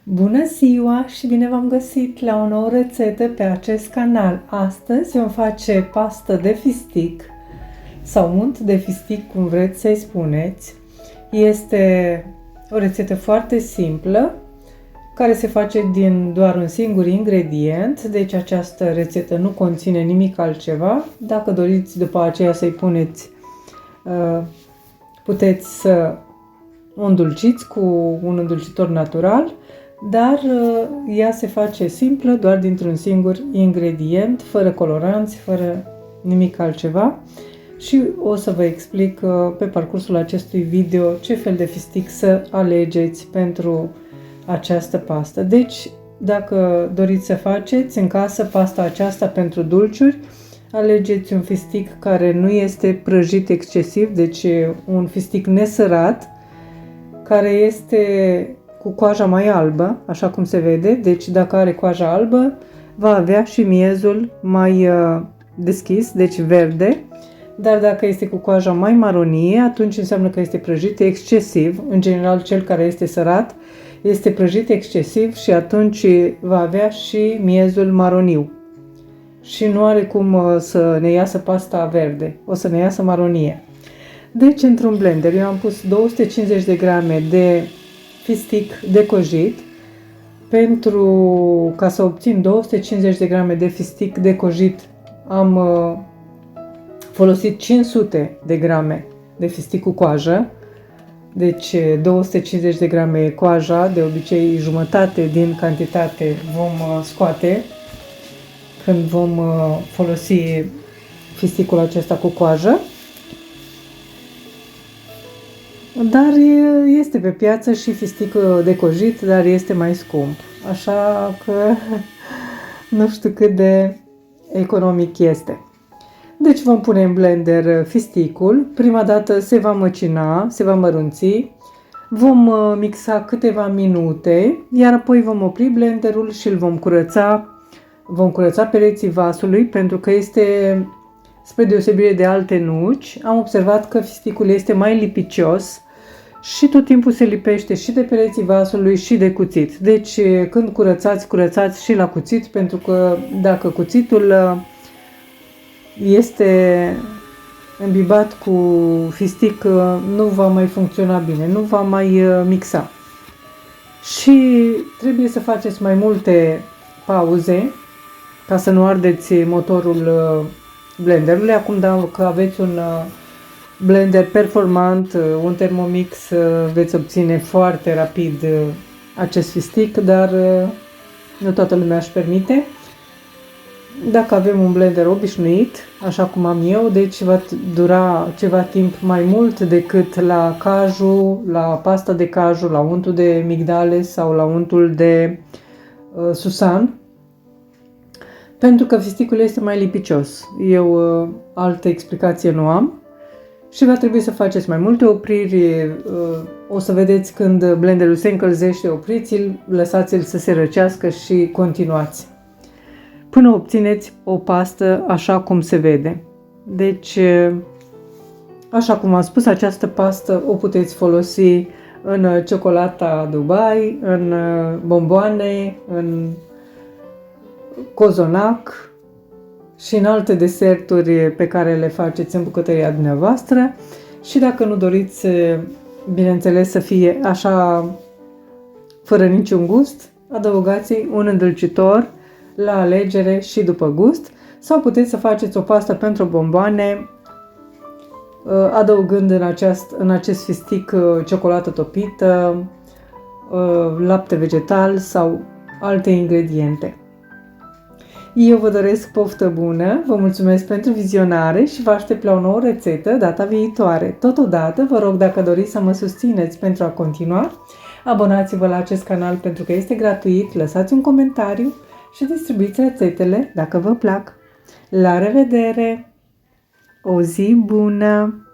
Bună ziua și bine v-am găsit la o nouă rețetă pe acest canal. Astăzi vom face pastă de fistic sau unt de fistic, cum vreți să-i spuneți. Este o rețetă foarte simplă care se face din doar un singur ingredient, deci această rețetă nu conține nimic altceva. Dacă doriți după aceea să-i puneți, puteți să o îndulciți cu un îndulcitor natural, dar ea se face simplă, doar dintr-un singur ingredient, fără coloranți, fără nimic altceva. Și o să vă explic pe parcursul acestui video ce fel de fistic să alegeți pentru această pastă. Deci, dacă doriți să faceți în casă pasta aceasta pentru dulciuri, alegeți un fistic care nu este prăjit excesiv, deci un fistic nesărat, care este cu coaja mai albă, așa cum se vede. Deci dacă are coaja albă, va avea și miezul mai deschis, deci verde. Dar dacă este cu coaja mai maronie, atunci înseamnă că este prăjit excesiv. În general, cel care este sărat este prăjit excesiv și atunci va avea și miezul maroniu. Și nu are cum să ne iasă pasta verde, o să ne iasă maronie. Deci, într-un blender, eu am pus 250 de grame de fistic decojit. Ca să obțin 250 de grame de fistic decojit, am folosit 500 de grame de fistic cu coajă. Deci 250 de grame coaja, de obicei jumătate din cantitate vom scoate când vom folosi fisticul acesta cu coajă. Dar este pe piață și fistic decojit, dar este mai scump. Așa că nu știu cât de economic este. Deci vom pune în blender fisticul. Prima dată se va măcina, se va mărunți. Vom mixa câteva minute, iar apoi vom opri blenderul și îl vom curăța. Vom curăța pereții vasului, pentru că este, spre deosebire de alte nuci, am observat că fisticul este mai lipicios și tot timpul se lipește și de pereții vasului și de cuțit. Deci când curățați, curățați și la cuțit, pentru că dacă cuțitul este îmbibat cu fistic, nu va mai funcționa bine, nu va mai mixa. Și trebuie să faceți mai multe pauze ca să nu ardeți motorul blenderului. Acum, dacă aveți un blender performant, un Thermomix, veți obține foarte rapid acest fistic, dar nu toată lumea își permite. Dacă avem un blender obișnuit, așa cum am eu, deci va dura ceva timp mai mult decât la caju, la pasta de caju, la untul de migdale sau la untul de susan, pentru că fisticul este mai lipicios. Eu altă explicație nu am. Și va trebui să faceți mai multe opriri. O să vedeți când blenderul se încălzește, opriți-l, lăsați-l să se răcească și continuați până obțineți o pastă așa cum se vede. Deci, așa cum am spus, această pastă o puteți folosi în ciocolata Dubai, în bomboane, în cozonac și în alte deserturi pe care le faceți în bucătăria dumneavoastră. Și dacă nu doriți, bineînțeles, să fie așa fără niciun gust, adăugați un îndulcitor la alegere și după gust, sau puteți să faceți o pastă pentru bomboane adăugând în acest fistic ciocolată topită, lapte vegetal sau alte ingrediente. Eu vă doresc poftă bună, vă mulțumesc pentru vizionare și vă aștept la o nouă rețetă data viitoare. Totodată, vă rog, dacă doriți să mă susțineți pentru a continua, abonați-vă la acest canal pentru că este gratuit, lăsați un comentariu și distribuiți rețetele dacă vă plac. La revedere! O zi bună!